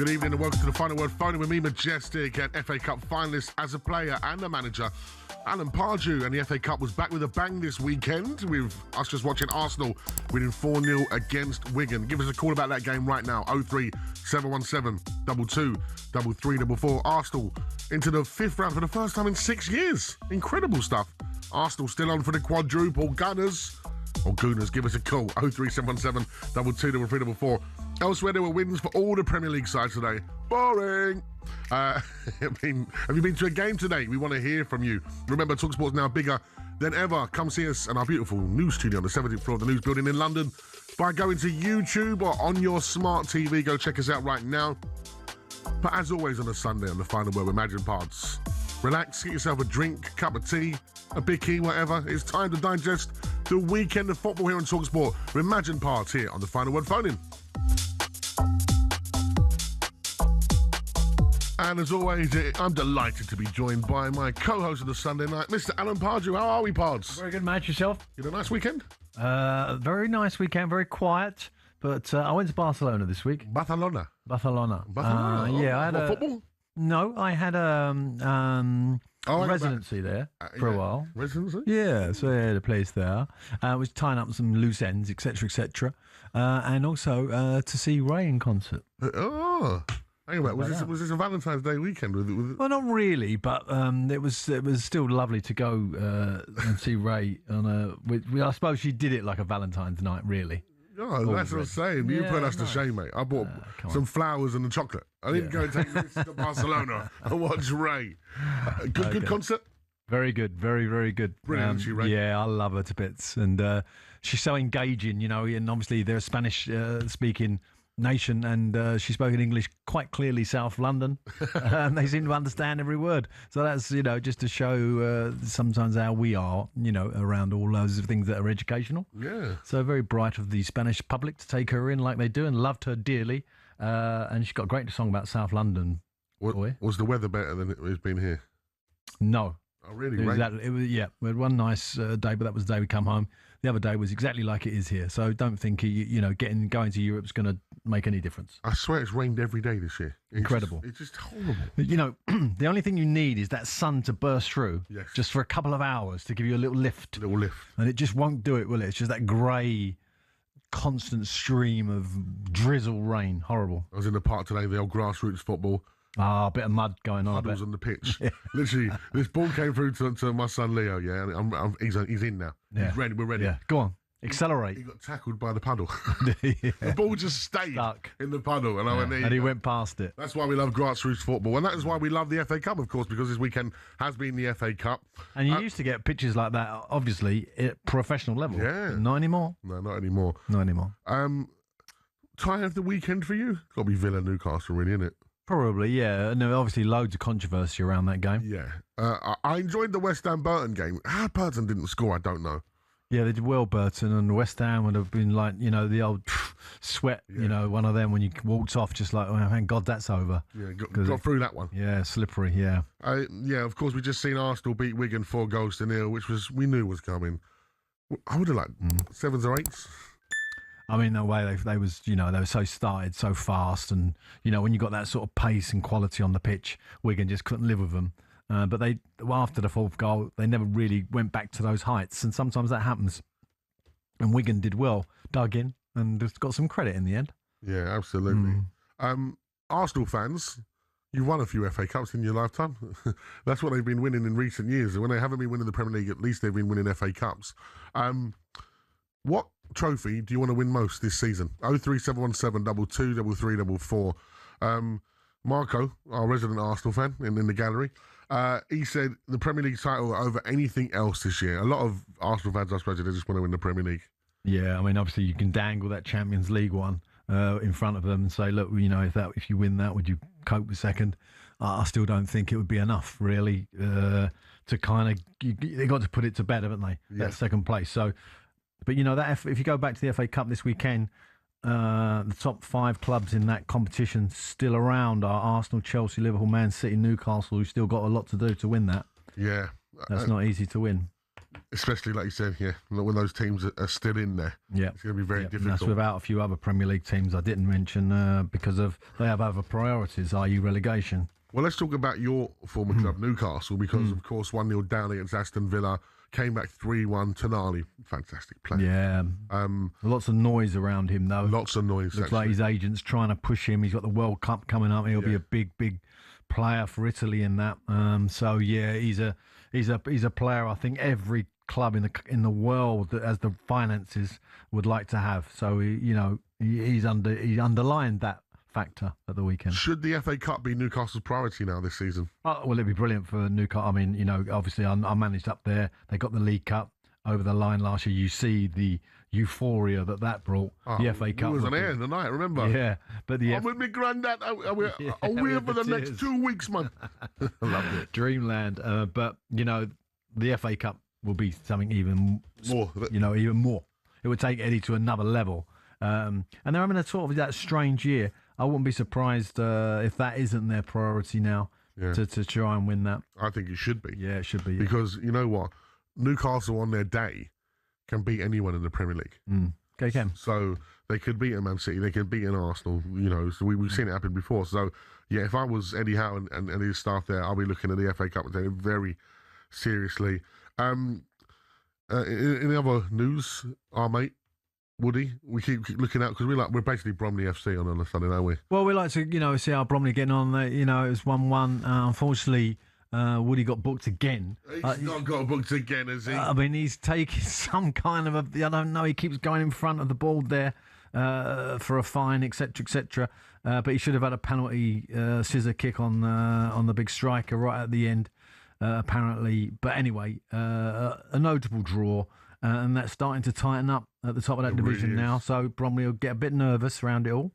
Good evening and welcome to the Final Word Phone with me, Majestic, and FA Cup finalist as a player and a manager. Alan Pardew, and the FA Cup was back with a bang this weekend with us just watching Arsenal winning 4-0 against Wigan. Give us a call about that game right now, 03717 22 3344. Arsenal into the fifth round for the first time in 6 years. Incredible stuff. Arsenal still on for the quadruple. Gunners, or Gooners, give us a call, 03717 22 3344. Elsewhere, there were wins for all the Premier League sides today. Boring. Have you been to a game today? We want to hear from you. Remember, talkSPORT's now bigger than ever. Come see us in our beautiful news studio on the 17th floor of the News Building in London by going to YouTube or on your smart TV. Go check us out right now. But as always on a Sunday on the Final Word with Imagine Pods, relax, get yourself a drink, cup of tea, a bicky, whatever. It's time to digest the weekend of football here on talkSPORT with Imagine Pods here on the Final Word Phone-In. And as always, I'm delighted to be joined by my co-host of the Sunday night, Mr. Alan Pardew. How are we, Pods? Very good, match yourself. You had a nice weekend? Very nice weekend, very quiet. But I went to Barcelona this week. Barcelona. Yeah, I had football? No, I had a residency there for a while. Residency? Yeah, so I had a place there. I was tying up some loose ends, etc., etc. And also to see Ray in concert. Hang on, was this a Valentine's Day weekend? Well, not really, but it was still lovely to go and see Ray on I suppose she did it like a Valentine's night, really. Oh, that's what I'm saying. You put us to shame, mate. I bought some flowers and a chocolate. I didn't go and take this to Barcelona and watch Ray. Good concert? Very good. Very, very good. Brilliant, isn't she, Ray? Yeah, I love her to bits. And she's so engaging, and obviously they're a Spanish-speaking nation, and she spoke in English quite clearly, South London, and they seem to understand every word. So that's, just to show sometimes how we are, around all those things that are educational. Yeah. So very bright of the Spanish public to take her in like they do, and loved her dearly. And she's got a great song about South London. Was the weather better than it's been here? No. Oh, really? It was, yeah. We had one nice day, but that was the day we come home. The other day was exactly like it is here. So don't think going to Europe's going to make any difference. I swear it's rained every day this year. Incredible. It's just horrible. The only thing you need is that sun to burst through, yes, just for a couple of hours to give you a little lift. And it just won't do it, will it? It's just that grey, constant stream of drizzle rain. Horrible. I was in the park today, the old grassroots football. A bit of mud going on. Puddles on the pitch. Yeah. Literally, this ball came through to my son Leo, yeah, and he's in now. Yeah. He's ready, we're ready. Yeah. Go on, accelerate. He got tackled by the puddle. Yeah. The ball just stayed stuck in the puddle. And he went past it. That's why we love grassroots football. And that is why we love the FA Cup, of course, because this weekend has been the FA Cup. And you used to get pitches like that, obviously, at professional level. Yeah. Not anymore. No, not anymore. Not anymore. Tie of the weekend for you? Got to be Villa Newcastle, really, innit? Probably, yeah. And obviously loads of controversy around that game. Yeah. I enjoyed the West Ham Burton game. How Burton didn't score, I don't know. Yeah, they did well, Burton, and West Ham would have been like, the old sweat, one of them when you walked off, just like, oh, thank God that's over. Yeah, got through that one. Yeah, slippery, yeah. Yeah, of course, we just seen Arsenal beat Wigan 4-0, which we knew was coming. I would have liked 7s or 8s. I mean, the way they were so started so fast, and when you got that sort of pace and quality on the pitch, Wigan just couldn't live with them. But after the fourth goal, they never really went back to those heights, and sometimes that happens. And Wigan did well, dug in, and just got some credit in the end. Yeah, absolutely. Arsenal fans, you've won a few FA Cups in your lifetime. That's what they've been winning in recent years. When they haven't been winning the Premier League, at least they've been winning FA Cups. What trophy do you want to win most this season? 03717 22 3344. Marco, our resident Arsenal fan in the gallery, he said the Premier League title over anything else this year. A lot of Arsenal fans, I suppose, they just want to win the Premier League. Yeah, I mean, obviously you can dangle that Champions League one in front of them and say, look, if you win that, would you cope with second? I still don't think it would be enough, really, to kind of, they got to put it to bed, haven't they? Yeah. That second place. So, but that if you go back to the FA Cup this weekend, the top 5 clubs in that competition still around are Arsenal, Chelsea, Liverpool, Man City, Newcastle, who've still got a lot to do to win that. Yeah. That's not easy to win. Especially, like you said, when those teams are still in there. Yeah. It's going to be very And difficult. that's without a few other Premier League teams I didn't mention because they have other priorities, i.e. relegation. Well, let's talk about your former club, Newcastle, because, of course, 1-0 down against Aston Villa, came back 3-1. Tonali, fantastic play. Yeah. Lots of noise around him, though. Lots of noise, Looks like his agent's trying to push him. He's got the World Cup coming up. He'll be a big player for Italy in that. So, yeah, he's a player I think every club in the world that has the finances would like to have. So, he's underlined that factor at the weekend. Should the FA Cup be Newcastle's priority now this season? Oh, well, it'd be brilliant for Newcastle. I mean, obviously I managed up there. They got the League Cup over the line last year. You see the euphoria that brought. The FA Cup. It was on air in the night, remember? Yeah, but I'm with my granddad. We're for the next 2 weeks, man. I loved it. Dreamland. But, the FA Cup will be something even more. Even more. It would take Eddie to another level. And they're having a sort of that strange year. I wouldn't be surprised if that isn't their priority now to try and win that. I think it should be. Yeah, it should be. Yeah. Because you know what? Newcastle on their day can beat anyone in the Premier League. Okay, can. So they could beat a Man City, they could beat an Arsenal, so we've seen it happen before. So, yeah, if I was Eddie Howe and his staff there, I'll be looking at the FA Cup and taking it very seriously. In the other news, our mate, Woody, we keep looking out because we're basically Bromley FC on a Sunday, aren't we? Well, we like to see how Bromley getting on. It was 1-1. Unfortunately, Woody got booked again. He's not got booked again, has he? I mean, he's taking some kind of I don't know. He keeps going in front of the ball there for a fine, etc., etc. But he should have had a penalty scissor kick on the big striker right at the end, apparently. But anyway, a notable draw. And that's starting to tighten up at the top of that division now. So Bromley will get a bit nervous around it all.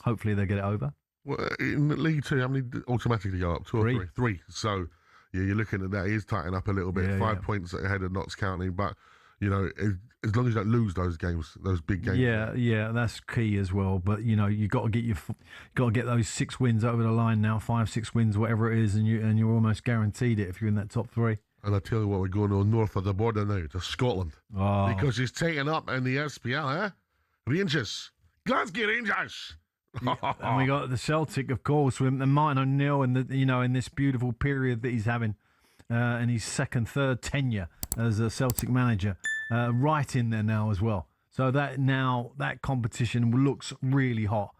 Hopefully they'll get it over. Well, in League Two, how many automatically go up? 2 or 3? 3. So, yeah, you're looking at that. It is tightening up a little bit. 5 points ahead of Notts County. But, as long as you don't lose those games, those big games. Yeah, that's key as well. But, you got to get those 6 wins over the line now, 5, 6 wins, whatever it is, and you're almost guaranteed it if you're in that top 3. And I tell you what, we're going on north of the border now to Scotland. Oh. Because he's taken up in the SPL, Rangers. Glasgow Rangers. And we got the Celtic, of course, with Martin O'Neill in this beautiful period that he's having in his third tenure as a Celtic manager, right in there now as well. So that competition looks really hot.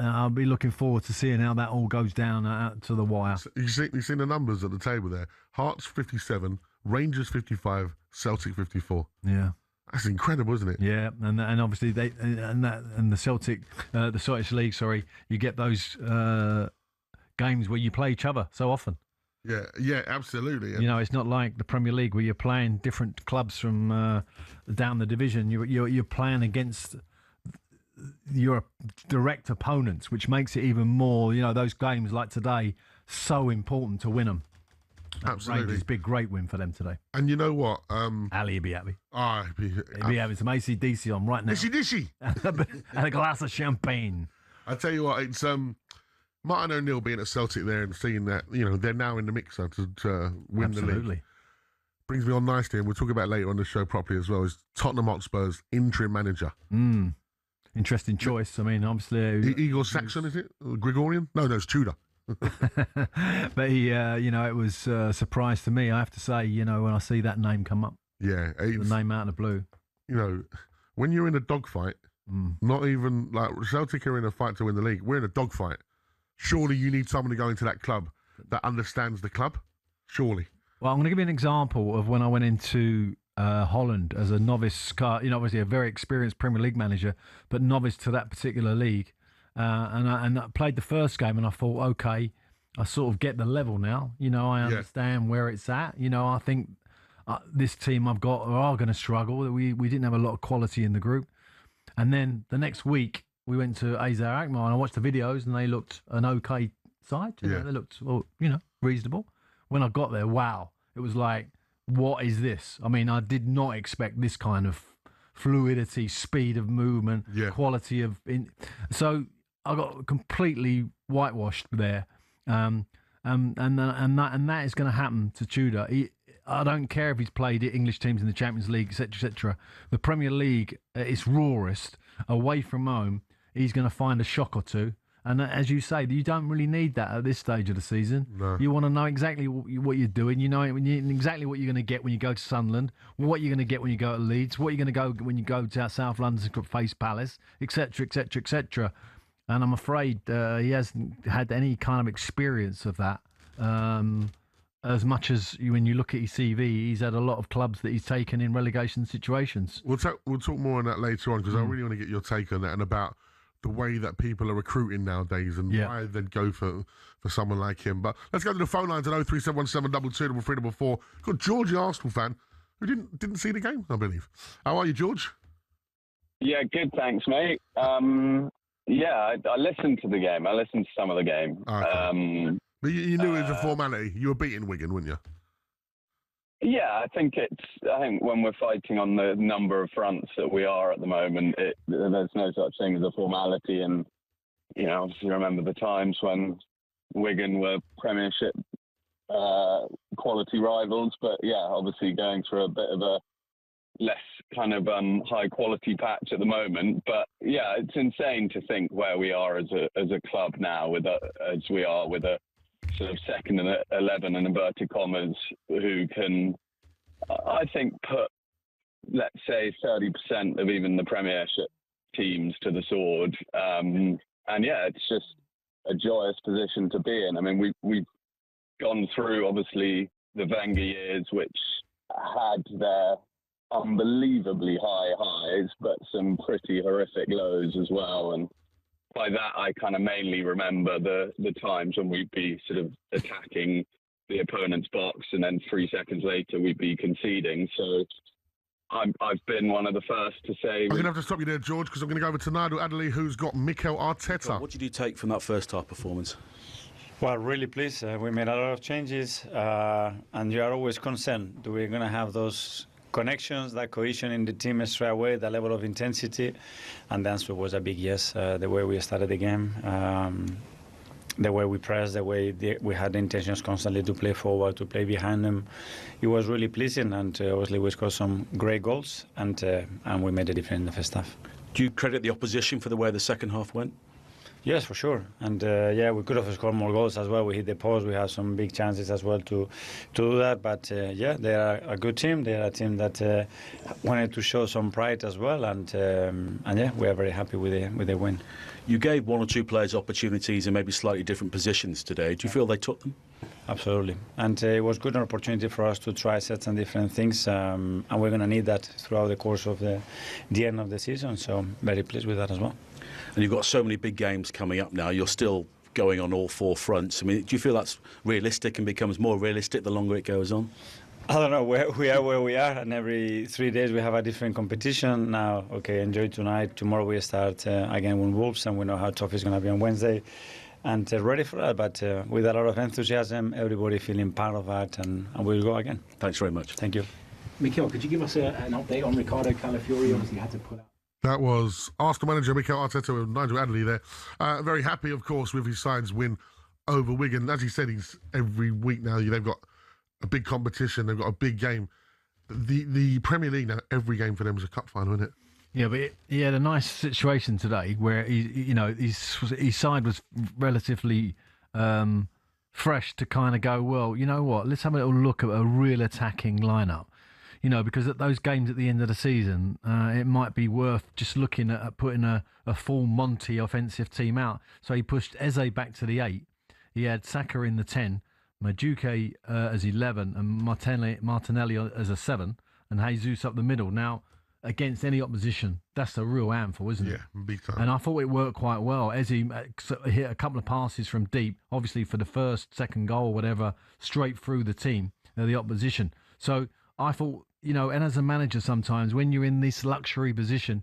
I'll be looking forward to seeing how that all goes down out to the wire. You've seen the numbers at the table there. Hearts 57, Rangers 55, Celtic 54. Yeah. That's incredible, isn't it? Yeah, and obviously the Celtic, the Scottish League. Sorry, you get those games where you play each other so often. Yeah, absolutely. It's not like the Premier League where you're playing different clubs from down the division. You're playing against your direct opponents, which makes it even more. Those games like today, so important to win them. Absolutely. Rangers, big, great win for them today. And you know what? Ali would be happy. He'd be having some AC/DC on right now. Dishy. And a glass of champagne. I tell you what, it's Martin O'Neill being at Celtic there and seeing that, they're now in the mixer to win the league. Brings me on nicely, and we'll talk about it later on the show properly as well, is Tottenham Hotspur's interim manager. Interesting choice. I mean, obviously... Igor Saxon, is it? Gregorian? No, it's Tudor. But he, it was a surprise to me, I have to say, when I see that name come up. Yeah. The name out of the blue. When you're in a dogfight, not even, like, Celtic are in a fight to win the league. We're in a dogfight. Surely you need someone to go into that club that understands the club. Surely. Well, I'm going to give you an example of when I went into Holland as a novice, obviously a very experienced Premier League manager, but novice to that particular league. And I played the first game and I thought, okay, I sort of get the level now. I understand where it's at. I think this team I've got are going to struggle. We didn't have a lot of quality in the group. And then the next week we went to Azar Akmar and I watched the videos and they looked an okay side. They looked, reasonable. When I got there, wow, it was like, what is this? I mean, I did not expect this kind of fluidity, speed of movement, quality of... So I got completely whitewashed there. And that is going to happen to Tudor. I don't care if he's played at English teams in the Champions League, etc., etc. The Premier League, at its rawest, away from home, he's going to find a shock or two. And as you say, you don't really need that at this stage of the season. No. You want to know exactly what you're doing. You know exactly what you're going to get when you go to Sunderland, what you're going to get when you go to Leeds, what you're going to go when you go to South London to face Palace, etc., etc., etc. And I'm afraid he hasn't had any kind of experience of that. As much as when you look at his CV, he's had a lot of clubs that he's taken in relegation situations. We'll talk more on that later on, because I really want to get your take on that and about the way that people are recruiting nowadays and why they'd go for someone like him. But let's go to the phone lines at 03717 22 Got George, the Arsenal fan, who didn't see the game, I believe. How are you, George? Yeah, good, thanks, mate. I listened to the game. I listened to some of the game. Okay. But you knew it was a formality. You were beating Wigan, weren't you? Yeah, I think when we're fighting on the number of fronts that we are at the moment, there's no such thing as a formality. And, obviously remember the times when Wigan were Premiership quality rivals. But, yeah, obviously going through a bit of a less kind of high quality patch at the moment. But, yeah, it's insane to think where we are as a club now, as we are with a sort of second and 11 in inverted commas, who can, I think, put, let's say, 30% of even the Premiership teams to the sword. And yeah, it's just a joyous position to be in. I mean, we've gone through, obviously, the Wenger years, which had their unbelievably high highs, but some pretty horrific lows as well. And by that, I kind of mainly remember the times when we'd be sort of attacking the opponent's box, and then 3 seconds later we'd be conceding. So I've been one of the first to say... I'm going to have to stop you there, George, because I'm going to go over to Nigel Adderley, who's got Mikel Arteta. What did you take from that first half performance? Well, really pleased. We made a lot of changes, and you are always concerned. We're going to have those connections, that cohesion in the team straight away, the level of intensity, and the answer was a big yes. The way we started the game, the way we pressed, the way we had the intentions constantly to play forward, to play behind them, it was really pleasing. And obviously we scored some great goals, and we made a difference in the first half. Do you credit the opposition for the way the second half went? Yes, for sure. And we could have scored more goals as well. We hit the post. We had some big chances as well to do that. But they are a good team. They are a team that wanted to show some pride as well. And we are very happy with the win. You gave one or two players opportunities in maybe slightly different positions today. Do you feel they took them? Absolutely. And it was good an opportunity for us to try certain different things. And we're going to need that throughout the course of the end of the season. So very pleased with that as well. And you've got so many big games coming up now. You're still going on all four fronts. I mean, do you feel that's realistic and becomes more realistic the longer it goes on? I don't know. We are, and every 3 days we have a different competition. Now, okay, enjoy tonight. Tomorrow we start again with Wolves, and we know how tough it's going to be on Wednesday. And ready for that, but with a lot of enthusiasm, everybody feeling part of that, and we'll go again. Thanks very much. Thank you. Mikel, could you give us an update on Ricardo Calafiori? Obviously, had to pull out. That was Arsenal manager Mikel Arteta with Nigel Adderley there. Very happy, of course, with his side's win over Wigan. As he said, he's every week now, they've got a big competition, they've got a big game. The Premier League now, every game for them is a cup final, isn't it? Yeah, but he had a nice situation today where his side was relatively fresh to kind of go, well, you know what, let's have a little look at a real attacking lineup. Because at those games at the end of the season, it might be worth just looking at putting a full Monty offensive team out. So he pushed Eze back to the 8. He had Saka in the 10, Madueke as 11, and Martinelli as a 7, and Jesus up the middle. Now, against any opposition, that's a real handful, isn't it? Yeah, big time. And I thought it worked quite well. Eze hit a couple of passes from deep, obviously for the second goal, whatever, straight through the team, the opposition. So I thought, and as a manager sometimes, when you're in this luxury position,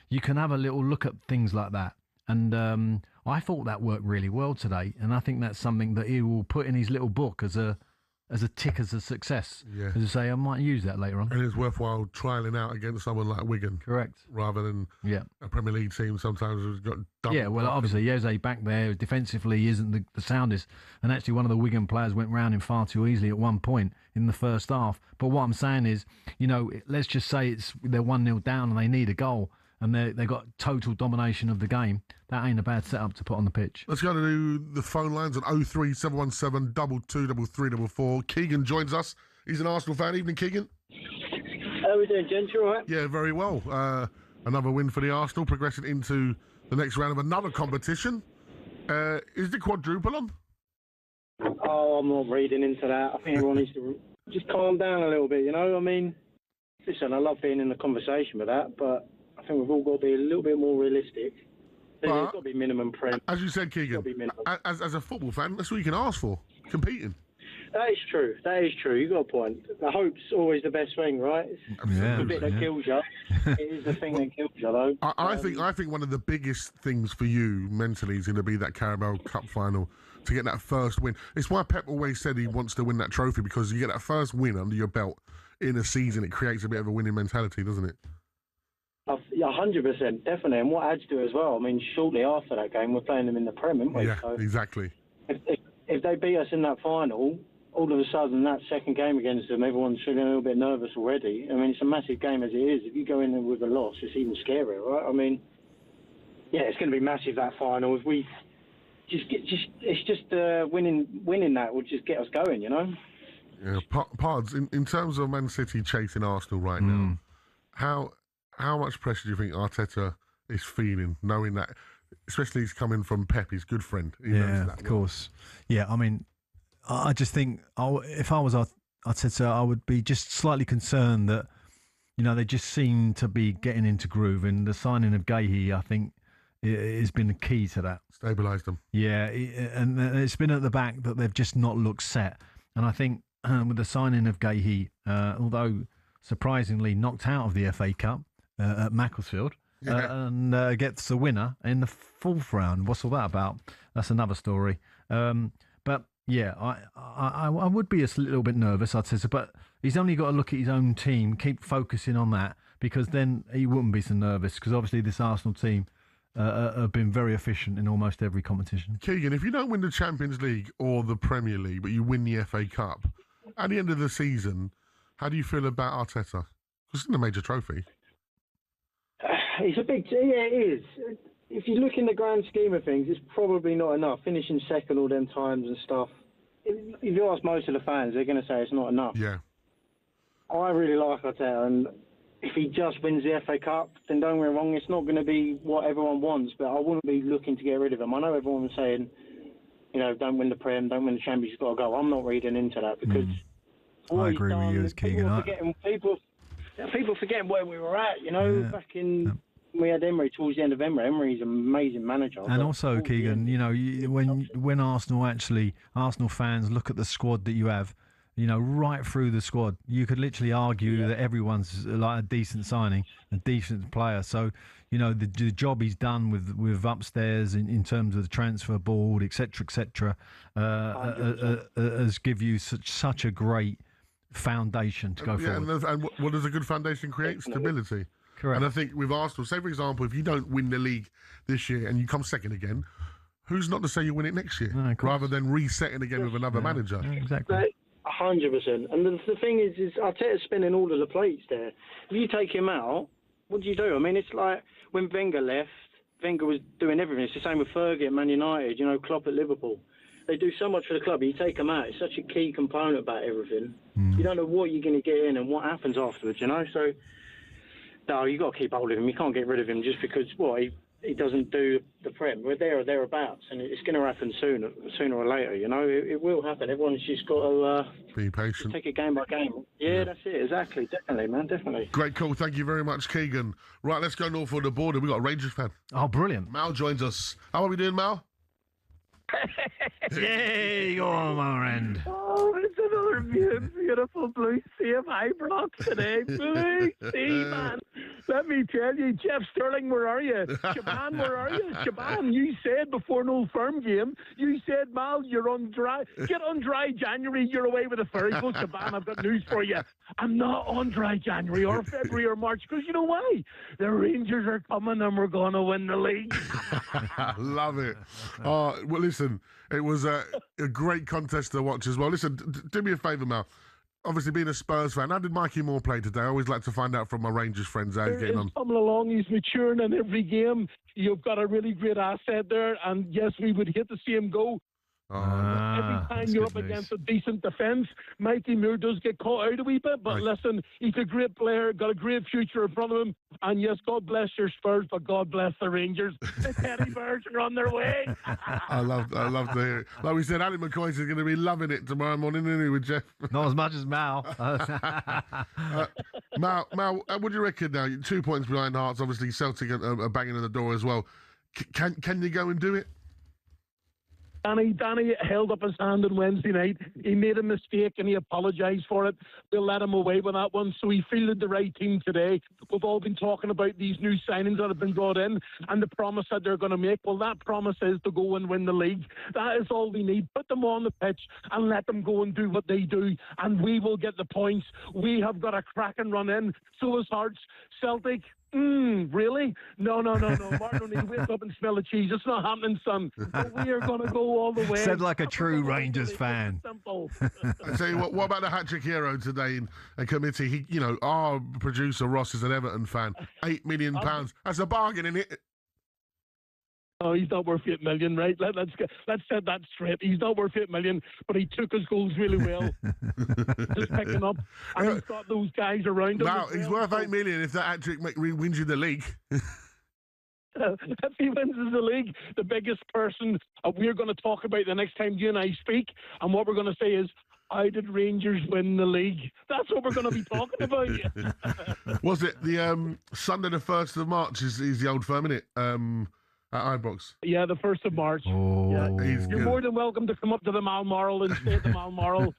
you can have a little look at things like that. And I thought that worked really well today. And I think that's something that he will put in his little book as a as a tick as a success. Yeah. As I say, I might use that later on. And it's worthwhile trialling out against someone like Wigan. Correct. Rather than a Premier League team sometimes who's got double. Yeah, well, obviously, Jose back there defensively isn't the soundest. And actually, one of the Wigan players went round him far too easily at one point in the first half. But what I'm saying is, let's just say they're 1-0 down and they need a goal. And they got total domination of the game. That ain't a bad setup to put on the pitch. Let's go to the phone lines on 03717 223344. Keegan joins us. He's an Arsenal fan. Evening, Keegan. How are we doing, gents? You all right? Yeah, very well. Another win for the Arsenal, progressing into the next round of another competition. Is the quadruple on? Oh, I'm not reading into that. I think everyone needs to just calm down a little bit, I mean, listen, I love being in the conversation with that, but I think we've all got to be a little bit more realistic. There's got to be minimum prem. As you said, Keegan, as a football fan, that's what you can ask for, competing. That is true. You've got a point. The hope's always the best thing, right? It's the bit that kills you. It is the thing that kills you, though. I think one of the biggest things for you mentally is going to be that Carabao Cup final, to get that first win. It's why Pep always said he wants to win that trophy, because you get that first win under your belt in a season, it creates a bit of a winning mentality, doesn't it? 100%, definitely. And what adds to it as well, I mean, shortly after that game, we're playing them in the Prem, aren't we? Yeah, so exactly. If they beat us in that final, all of a sudden, that second game against them, everyone's feeling a little bit nervous already. I mean, it's a massive game as it is. If you go in there with a loss, it's even scarier, right? I mean, yeah, it's going to be massive, that final. If we winning that will just get us going, Yeah, Pards, in terms of Man City chasing Arsenal right now, how much pressure do you think Arteta is feeling, knowing that, especially he's coming from Pep, his good friend? Of course. Yeah, I mean, I just think if I was Arteta, I would be just slightly concerned that, they just seem to be getting into groove, and the signing of Gahey, I think, has been the key to that. Stabilised them. Yeah, and it's been at the back that they've just not looked set. And I think with the signing of Gahey, although surprisingly knocked out of the FA Cup at Macclesfield, and gets the winner in the fourth round. What's all that about? That's another story. But yeah, I would be a little bit nervous, I'd say, but he's only got to look at his own team, keep focusing on that, because then he wouldn't be so nervous, because obviously this Arsenal team have been very efficient in almost every competition. Keegan, if you don't win the Champions League or the Premier League, but you win the FA Cup, at the end of the season, how do you feel about Arteta? Because it's a major trophy. It's a big... Yeah, it is. If you look in the grand scheme of things, it's probably not enough. Finishing second all them times and stuff. If you ask most of the fans, they're going to say it's not enough. Yeah. I really like Arteta, and if he just wins the FA Cup, then don't get me wrong, it's not going to be what everyone wants, but I wouldn't be looking to get rid of him. I know everyone was saying, don't win the Prem, don't win the Champions, you've got to go. I'm not reading into that, because I agree with you, Keegan. People forgetting where we were at, back in... We had Emery towards the end of Emery. Emery's an amazing manager. And also, Keegan, when Arsenal fans look at the squad that you have, right through the squad, you could literally argue that everyone's like a decent signing, a decent player. So, the job he's done with upstairs in terms of the transfer board, etc., has give you such a great foundation to go forward. And what does a good foundation create? Stability. Correct. And I think with Arsenal, say for example, if you don't win the league this year and you come second again, who's not to say you win it next year? No, rather than resetting again with another manager. Yeah, exactly. 100%. And the thing is Arteta's spinning all of the plates there. If you take him out, what do you do? I mean, it's like when Wenger left, Wenger was doing everything. It's the same with Fergie at Man United, Klopp at Liverpool. They do so much for the club. You take them out, it's such a key component about everything. You don't know what you're going to get in and what happens afterwards, So... No, you've got to keep hold of him. You can't get rid of him just because, he doesn't do the Prem. We're there or thereabouts, and it's going to happen sooner or later, It will happen. Everyone's just got to... be patient. Take it game by game. Yeah, that's it. Exactly. Definitely, man. Definitely. Great call. Thank you very much, Keegan. Right, let's go north of the border. We've got a Rangers fan. Oh, brilliant. Mal joins us. How are we doing, Mal? Yay, go on, my friend. Oh, it's another beautiful blue sea of Ibrox today. Blue sea, man. Let me tell you, Jeff Sterling, where are you? Shaban, where are you? Shaban, you said before an Old Firm game, you said, Mal, you're on dry. Get on dry January, you're away with a ferry. Well, Shaban, I've got news for you. I'm not on dry January or February or March, because you know why? The Rangers are coming and we're going to win the league. I love it. Well, listen, it was a great contest to watch as well. Listen, do me a favour, Mal. Obviously, being a Spurs fan, how did Mikey Moore play today? I always like to find out from my Rangers friends how he's getting on. Coming along, he's maturing in every game. You've got a really great asset there, and yes, we would hate to see him go. Every time you're up against a decent defence, Mikey Moore does get caught out a wee bit, but listen, he's a great player, got a great future in front of him, and yes, God bless your Spurs, but God bless the Rangers. The Teddy Bears are on their way. I love to hear it. Like we said, Ali McCoy is going to be loving it tomorrow morning, isn't he, with Jeff? Not as much as Mal. Mal, what do you reckon now? 2 points behind Hearts, obviously Celtic are banging on the door as well. Can you go and do it? Danny held up his hand on Wednesday night. He made a mistake and he apologised for it. We'll let him away with that one. So he fielded the right team today. We've all been talking about these new signings that have been brought in and the promise that they're going to make. Well, that promise is to go and win the league. That is all we need. Put them on the pitch and let them go and do what they do. And we will get the points. We have got a cracking run in. So is Hearts. Celtic. Really? No. Martin O'Neill, wake up and smell the cheese. It's not happening, son. But we are going to go all the way. Said like a true Rangers fan. Simple. I tell you what about the hat-trick hero today in a committee? He, our producer Ross is an Everton fan. £8 million. That's a bargain, isn't it? No, he's not worth 8 million, right? Let's set that straight. He's not worth 8 million, but he took his goals really well. Just picking up, and he's got those guys around him. Now he's worth 8 million if that hat-trick wins you the league. If he wins the league, the biggest person we're going to talk about the next time you and I speak, and what we're going to say is, how did Rangers win the league? That's what we're going to be talking about. Was it the Sunday the 1st of March is the Old Firm, isn't it? At Ibrox. Yeah, the 1st of March. Oh. Yeah. You're more than welcome to come up to the Malmoral and stay at the Malmoral.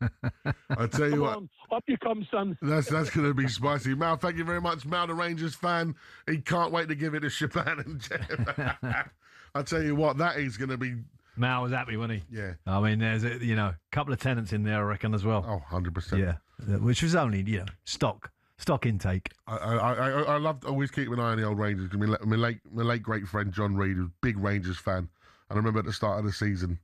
I tell you what. On, up you come, son. That's going to be spicy. Mal, thank you very much. Mal, the Rangers fan. He can't wait to give it to Shaban and Jeff. I tell you what, that is going to be... Mal was happy, wasn't he? Yeah. I mean, there's a couple of tenants in there, I reckon, as well. Oh, 100%. Yeah, which was only, stock intake. I loved always keeping an eye on the old Rangers. My late great friend John Reid was a big Rangers fan, and I remember at the start of the season,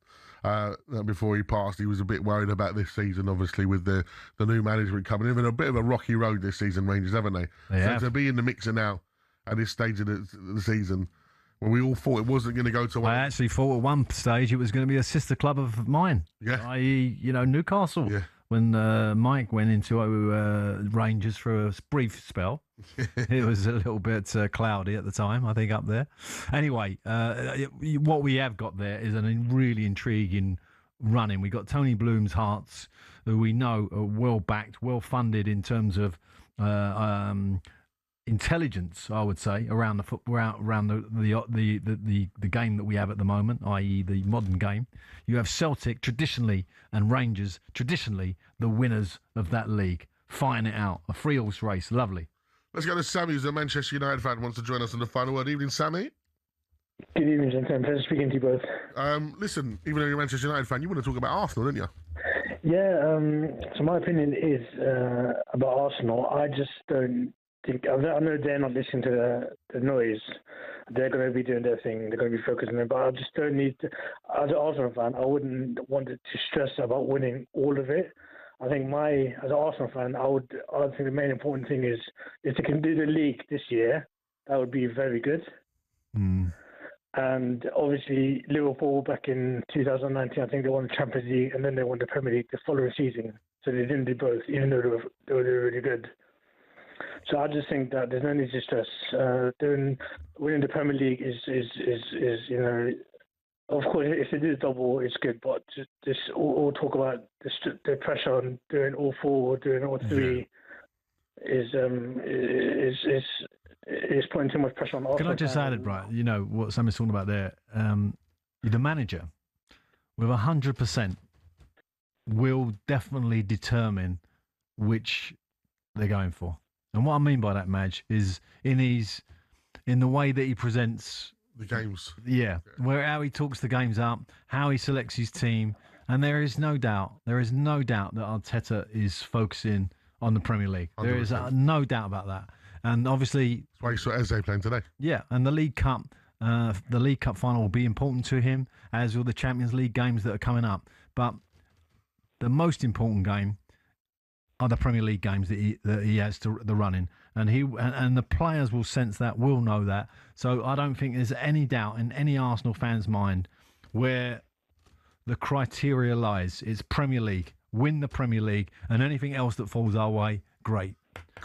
before he passed, he was a bit worried about this season. Obviously, with the new management coming in, been a bit of a rocky road this season, Rangers, haven't they? So to be in the mixer now at this stage of the season, when we all thought it wasn't going to go to one. I actually thought at one stage it was going to be a sister club of mine, i.e., Newcastle. Yeah. When Mike went into Rangers for a brief spell, it was a little bit cloudy at the time, I think, up there. Anyway, what we have got there is a really intriguing running. We got Tony Bloom's Hearts, who we know are well backed, well funded in terms of intelligence, I would say, around the game that we have at the moment, i.e. the modern game. You have Celtic traditionally and Rangers traditionally the winners of that league. Fighting it out, a three-horse race, lovely. Let's go to Sammy, who's a Manchester United fan, wants to join us on the final word. Evening, Sammy. Good evening, gentlemen. Pleasure speaking to you both. Listen, even though you're a Manchester United fan, you want to talk about Arsenal, don't you? Yeah, so my opinion is about Arsenal. I just don't think... I know they're not listening to the noise. They're going to be doing their thing. They're going to be focusing on it. But I just don't need to... As an Arsenal fan, I wouldn't want it to stress about winning all of it. I think as an Arsenal fan, I think the main important thing is if they can do the league this year, that would be very good. And obviously, Liverpool back in 2019, I think they won the Champions League and then they won the Premier League the following season. So they didn't do both, even though they were really good. So I just think that there's no need to stress. Winning the Premier League is of course, if they do the double, it's good. But just all talk about the pressure on doing all four or doing all three is putting too much pressure on Arsenal. Can I just add it, right? You know what Sammy's talking about there. The manager with 100% will definitely determine which they're going for. And what I mean by that, Madge, is in the way that he presents the games. Yeah, how he talks the games up, how he selects his team, and there is no doubt that Arteta is focusing on the Premier League. 100%. There is no doubt about that. And obviously, that's why you saw Eze playing today. Yeah, and the League Cup final will be important to him, as will the Champions League games that are coming up. But the most important game are the Premier League games that he has to the running, and the players will sense that, will know that. So I don't think there's any doubt in any Arsenal fan's mind where the criteria lies. It's Premier League, win the Premier League, and anything else that falls our way, great.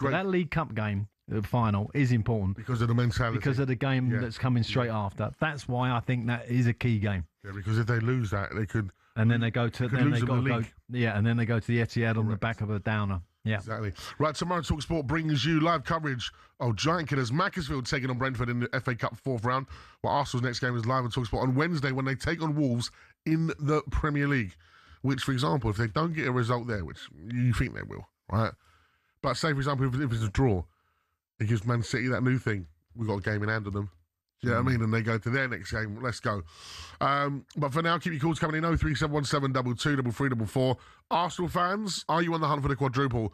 But that League Cup game, the final, is important because of the mentality, because of the game that's coming straight after. That's why I think that is a key game. Yeah, because if they lose that, they could. And then they go to and then they go to the Etihad on the back of a downer. Yeah, exactly. Right, tomorrow talkSPORT brings you live coverage of Giant Killers Macclesfield taking on Brentford in the FA Cup 4th round, while Arsenal's next game is live on talkSPORT on Wednesday when they take on Wolves in the Premier League. Which, for example, if they don't get a result there, which you think they will, right? But say, for example, if it's a draw, it gives Man City that new thing. We've got a game in hand on them. Do you know what I mean? And they go to their next game. Let's go. But for now, keep your calls coming in. 03717 223344. Arsenal fans, are you on the hunt for the quadruple?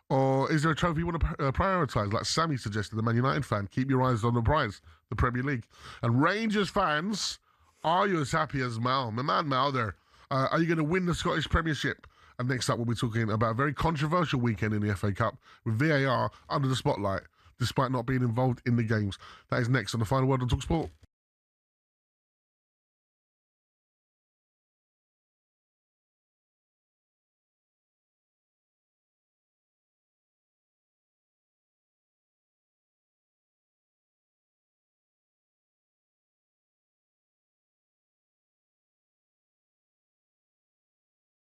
Or is there a trophy you want to prioritise? Like Sammy suggested, the Man United fan. Keep your eyes on the prize, the Premier League. And Rangers fans, are you as happy as Mal? My man Mal there. Are you going to win the Scottish Premiership? And next up, we'll be talking about a very controversial weekend in the FA Cup with VAR under the spotlight, despite not being involved in the games. That is next on The Final Word on talkSPORT.